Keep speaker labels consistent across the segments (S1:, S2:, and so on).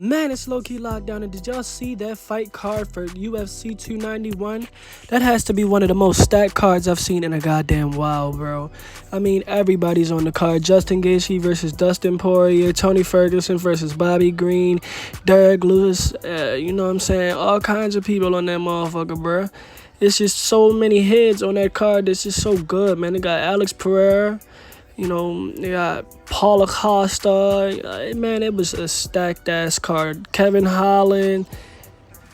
S1: Man, it's low-key locked down, and did y'all see that fight card for UFC 291? That has to be one of the most stacked cards I've seen in a goddamn while, bro. I mean, everybody's on the card. Justin Gaethje versus Dustin Poirier, Tony Ferguson versus Bobby Green, Derek Lewis, you know what I'm saying? All kinds of people on that motherfucker, bro. It's just so many heads on that card that's just so good, man. They got Alex Pereira. You know, they got Paul Acosta. Man, it was a stacked-ass card. Kevin Holland.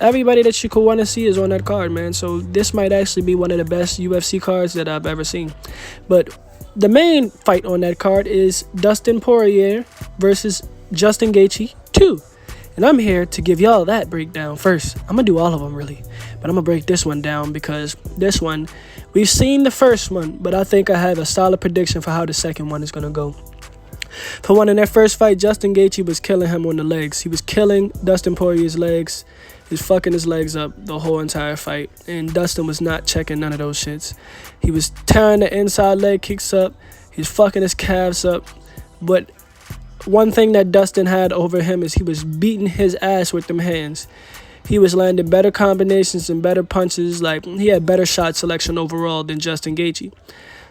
S1: Everybody that you could want to see is on that card, man. So this might actually be one of the best UFC cards that I've ever seen. But the main fight on that card is Dustin Poirier versus Justin Gaethje 2. And I'm here to give y'all that breakdown first. I'm going to do all of them, really. But I'm going to break this one down because this one, we've seen the first one, but I think I have a solid prediction for how the second one is going to go. For one, in that first fight, Justin Gaethje was killing him on the legs. He was killing Dustin Poirier's legs. He was fucking his legs up the whole entire fight. And Dustin was not checking none of those shits. He was tearing the inside leg kicks up. He was fucking his calves up. But one thing that Dustin had over him is he was beating his ass with them hands. He was landing better combinations and better punches. Like, he had better shot selection overall than Justin Gaethje.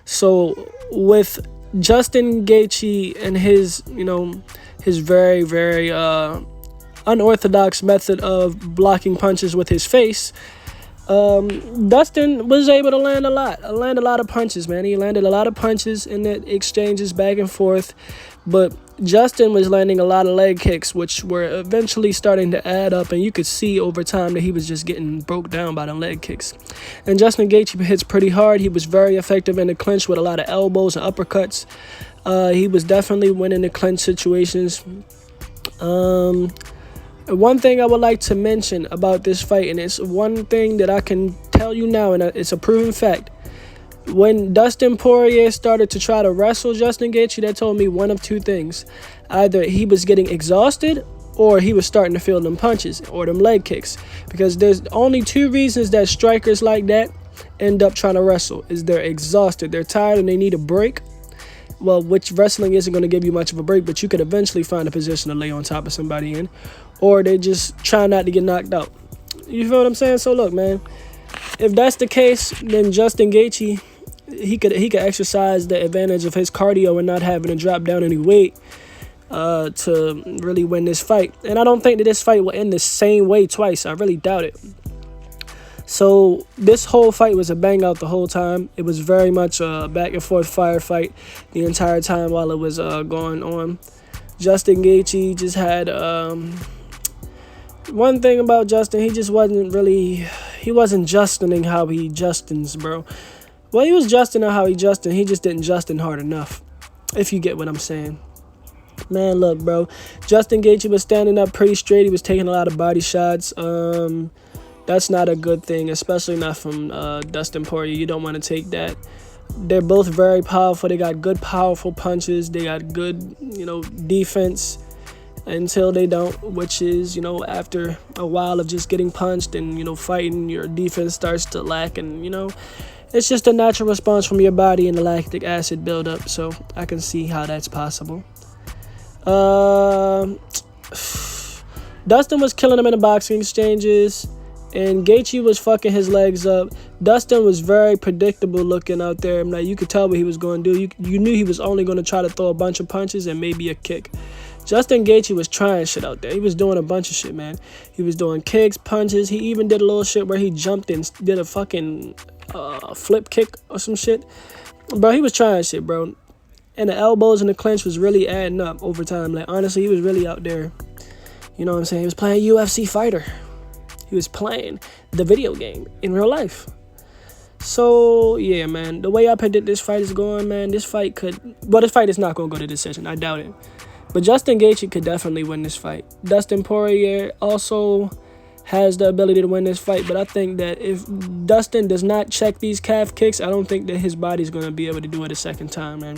S1: So with Justin Gaethje and his, his very, very unorthodox method of blocking punches with his face, Dustin was able to land a lot of punches, man. He landed a lot of punches in the exchanges back and forth, but Justin was landing a lot of leg kicks, which were eventually starting to add up, and you could see over time that he was just getting broke down by the leg kicks. And Justin Gaethje hits pretty hard. He was very effective in the clinch with a lot of elbows and uppercuts. He was definitely winning the clinch situations. One thing I would like to mention about this fight, and it's one thing that I can tell you now, and it's a proven fact. When Dustin Poirier started to try to wrestle Justin Gaethje, that told me one of two things. Either he was getting exhausted, or he was starting to feel them punches or them leg kicks. Because there's only two reasons that strikers like that end up trying to wrestle. Is they're exhausted, they're tired, and they need a break. Well, which wrestling isn't going to give you much of a break, but you could eventually find a position to lay on top of somebody in. Or they just try not to get knocked out. You feel what I'm saying? So look, man, if that's the case, then Justin Gaethje, he could exercise the advantage of his cardio and not having to drop down any weight to really win this fight. And I don't think that this fight will end the same way twice. I really doubt it. So this whole fight was a bang out the whole time. It was very much a back and forth firefight the entire time while it was going on. Justin Gaethje just had one thing about Justin, he wasn't Justining how he Justins, bro. Well, he was Justining how he Justin. He just didn't Justin hard enough, if you get what I'm saying. Man, look, bro. Justin Gaethje was standing up pretty straight. He was taking a lot of body shots. That's not a good thing, especially not from Dustin Poirier. You don't want to take that. They're both very powerful. They got good, powerful punches. They got good, defense until they don't, which is, after a while of just getting punched and, fighting, your defense starts to lack. And, it's just a natural response from your body and the lactic acid buildup. So I can see how that's possible. Dustin was killing him in the boxing exchanges, and Gaethje was fucking his legs up. Dustin was very predictable looking out there. Like, you could tell what he was going to do. You knew he was only going to try to throw a bunch of punches and maybe a kick. Justin Gaethje was trying shit out there. He was doing a bunch of shit, man. He was doing kicks, punches. He even did a little shit where he jumped and did a fucking flip kick or some shit. Bro, he was trying shit, bro. And the elbows and the clinch was really adding up over time. Like, honestly, he was really out there. You know what I'm saying? He was playing UFC Fighter. He was playing the video game in real life. So, yeah, man. The way I predict this fight is going, man, this fight is not going to go to decision. I doubt it. But Justin Gaethje could definitely win this fight. Dustin Poirier also has the ability to win this fight. But I think that if Dustin does not check these calf kicks, I don't think that his body's going to be able to do it a second time, man.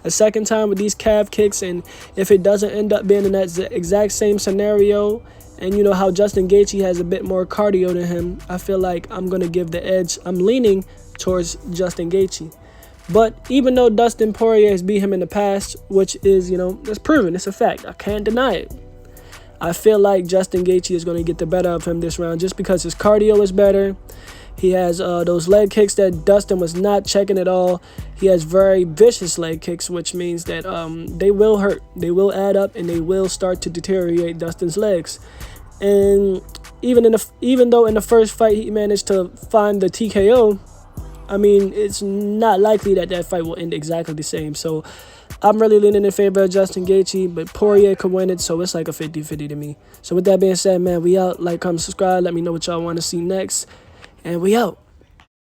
S1: A second time with these calf kicks, and if it doesn't end up being in that exact same scenario, and you know how Justin Gaethje has a bit more cardio than him, I feel like I'm going to give the edge. I'm leaning towards Justin Gaethje. But even though Dustin Poirier has beat him in the past, which is, that's proven, it's a fact, I can't deny it, I feel like Justin Gaethje is going to get the better of him this round just because his cardio is better. He has those leg kicks that Dustin was not checking at all. He has very vicious leg kicks, which means that they will hurt. They will add up, and they will start to deteriorate Dustin's legs. And even though in the first fight he managed to find the TKO, I mean, it's not likely that that fight will end exactly the same. So I'm really leaning in favor of Justin Gaethje, but Poirier could win it, so it's like a 50-50 to me. So with that being said, man, we out. Like, comment, subscribe. Let me know what y'all want to see next. And we out.